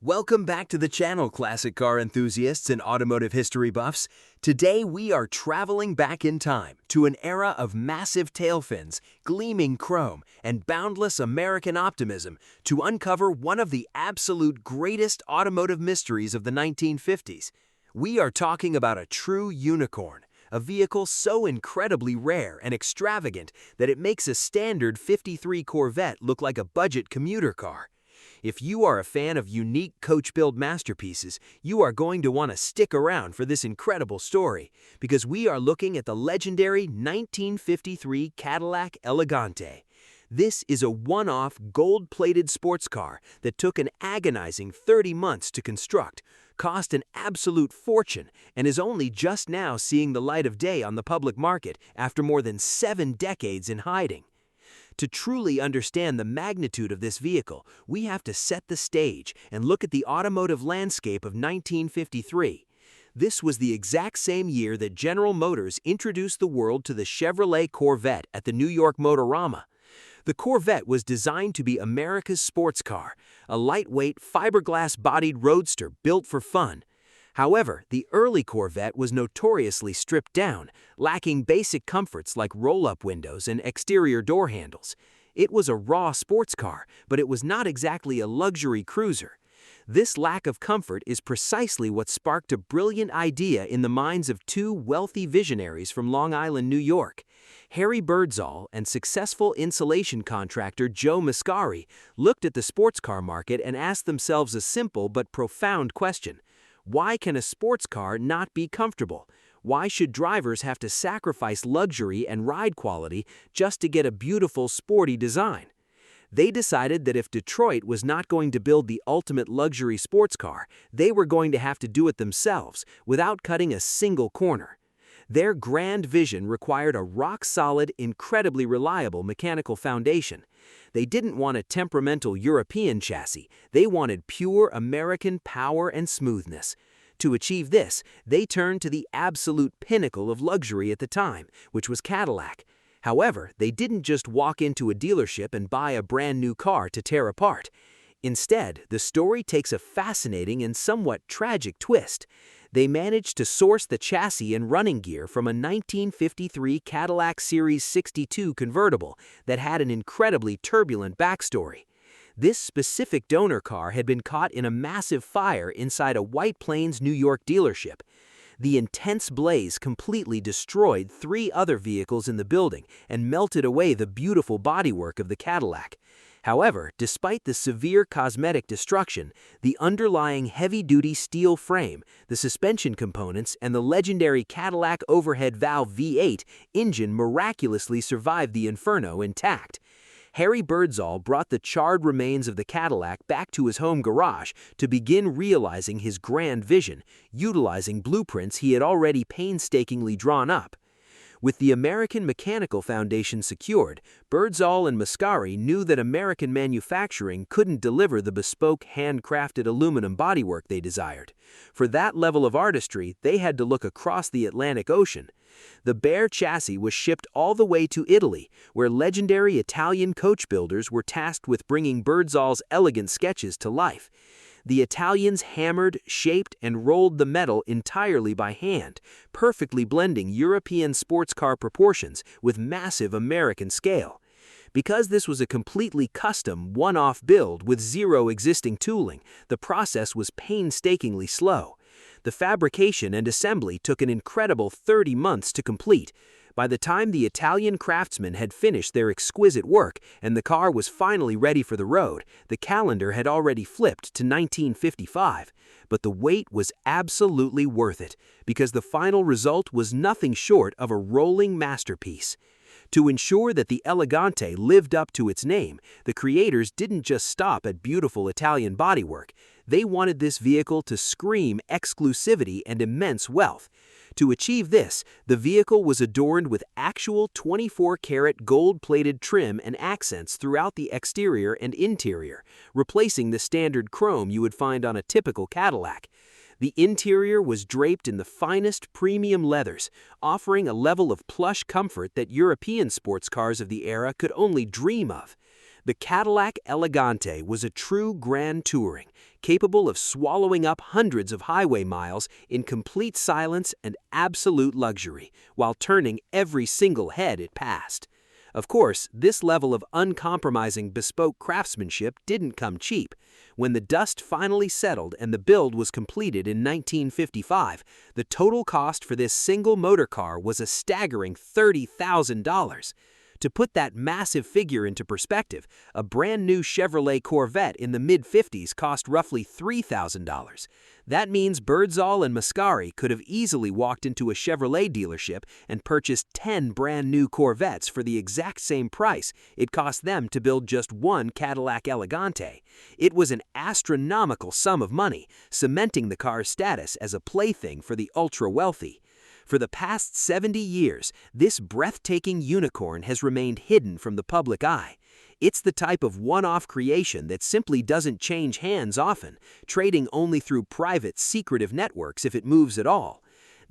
Welcome back to the channel, classic car enthusiasts and automotive history buffs. Today we are traveling back in time to an era of massive tailfins, gleaming chrome, and boundless American optimism to uncover one of the absolute greatest automotive mysteries of the 1950s. We are talking about a true unicorn, a vehicle so incredibly rare and extravagant that it makes a standard '53 Corvette look like a budget commuter car. If you are a fan of unique coach-built masterpieces, you are going to want to stick around for this incredible story, because we are looking at the legendary 1953 Cadillac Elegante. This is a one-off, gold-plated sports car that took an agonizing 30 months to construct, cost an absolute fortune, and is only just now seeing the light of day on the public market after more than 7 decades in hiding. To truly understand the magnitude of this vehicle, we have to set the stage and look at the automotive landscape of 1953. This was the exact same year that General Motors introduced the world to the Chevrolet Corvette at the New York Motorama. The Corvette was designed to be America's sports car, a lightweight, fiberglass-bodied roadster built for fun. However, the early Corvette was notoriously stripped down, lacking basic comforts like roll-up windows and exterior door handles. It was a raw sports car, but it was not exactly a luxury cruiser. This lack of comfort is precisely what sparked a brilliant idea in the minds of two wealthy visionaries from Long Island, New York. Harry Birdsall and successful insulation contractor Joe Mascari looked at the sports car market and asked themselves a simple but profound question. Why can a sports car not be comfortable? Why should drivers have to sacrifice luxury and ride quality just to get a beautiful, sporty design? They decided that if Detroit was not going to build the ultimate luxury sports car, they were going to have to do it themselves without cutting a single corner. Their grand vision required a rock-solid, incredibly reliable mechanical foundation. They didn't want a temperamental European chassis, they wanted pure American power and smoothness. To achieve this, they turned to the absolute pinnacle of luxury at the time, which was Cadillac. However, they didn't just walk into a dealership and buy a brand new car to tear apart. Instead, the story takes a fascinating and somewhat tragic twist. They managed to source the chassis and running gear from a 1953 Cadillac Series 62 convertible that had an incredibly turbulent backstory. This specific donor car had been caught in a massive fire inside a White Plains, New York dealership. The intense blaze completely destroyed 3 other vehicles in the building and melted away the beautiful bodywork of the Cadillac. However, despite the severe cosmetic destruction, the underlying heavy-duty steel frame, the suspension components, and the legendary Cadillac overhead valve V8 engine miraculously survived the inferno intact. Harry Birdsall brought the charred remains of the Cadillac back to his home garage to begin realizing his grand vision, utilizing blueprints he had already painstakingly drawn up. With the American mechanical foundation secured, Birdsall and Mascari knew that American manufacturing couldn't deliver the bespoke, handcrafted aluminum bodywork they desired. For that level of artistry, they had to look across the Atlantic Ocean. The bare chassis was shipped all the way to Italy, where legendary Italian coach builders were tasked with bringing Birdsall's elegant sketches to life. The Italians hammered, shaped, and rolled the metal entirely by hand, perfectly blending European sports car proportions with massive American scale. Because this was a completely custom, one-off build with zero existing tooling, the process was painstakingly slow. The fabrication and assembly took an incredible 30 months to complete. By the time the Italian craftsmen had finished their exquisite work and the car was finally ready for the road, the calendar had already flipped to 1955. But the wait was absolutely worth it, because the final result was nothing short of a rolling masterpiece. To ensure that the Elegante lived up to its name, the creators didn't just stop at beautiful Italian bodywork. They wanted this vehicle to scream exclusivity and immense wealth. To achieve this, the vehicle was adorned with actual 24-karat gold-plated trim and accents throughout the exterior and interior, replacing the standard chrome you would find on a typical Cadillac. The interior was draped in the finest premium leathers, offering a level of plush comfort that European sports cars of the era could only dream of. The Cadillac Elegante was a true grand touring, capable of swallowing up hundreds of highway miles in complete silence and absolute luxury, while turning every single head it passed. Of course, this level of uncompromising bespoke craftsmanship didn't come cheap. When the dust finally settled and the build was completed in 1955, the total cost for this single motor car was a staggering $30,000. To put that massive figure into perspective, a brand new Chevrolet Corvette in the mid-50s cost roughly $3,000. That means Birdsall and Mascari could have easily walked into a Chevrolet dealership and purchased 10 brand new Corvettes for the exact same price it cost them to build just one Cadillac Elegante. It was an astronomical sum of money, cementing the car's status as a plaything for the ultra-wealthy. For the past 70 years, this breathtaking unicorn has remained hidden from the public eye. It's the type of one-off creation that simply doesn't change hands often, trading only through private, secretive networks if it moves at all.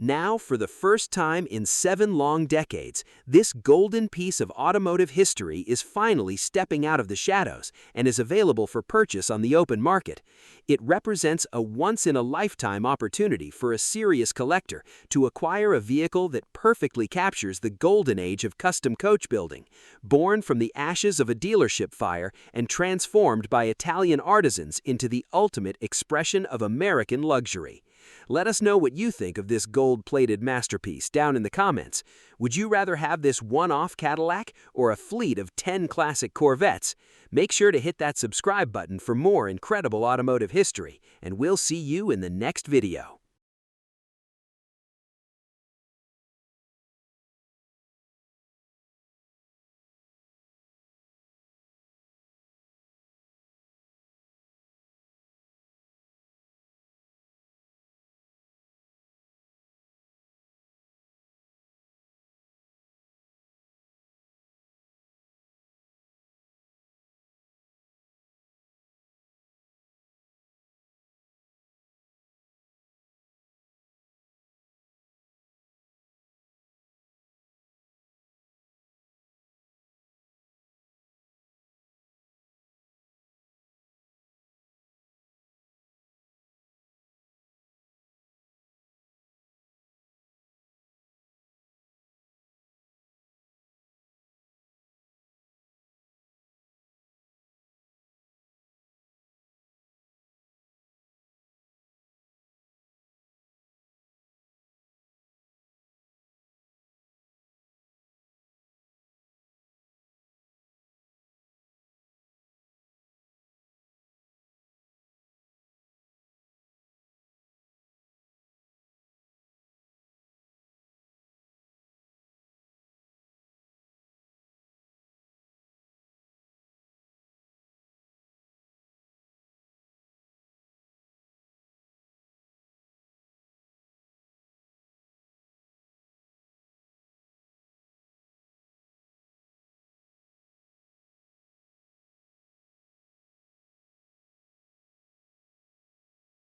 Now, for the first time in 7 long decades, this golden piece of automotive history is finally stepping out of the shadows and is available for purchase on the open market. It represents a once-in-a-lifetime opportunity for a serious collector to acquire a vehicle that perfectly captures the golden age of custom coach building, born from the ashes of a dealership fire and transformed by Italian artisans into the ultimate expression of American luxury. Let us know what you think of this gold-plated masterpiece down in the comments. Would you rather have this one-off Cadillac or a fleet of 10 classic Corvettes? Make sure to hit that subscribe button for more incredible automotive history, and we'll see you in the next video.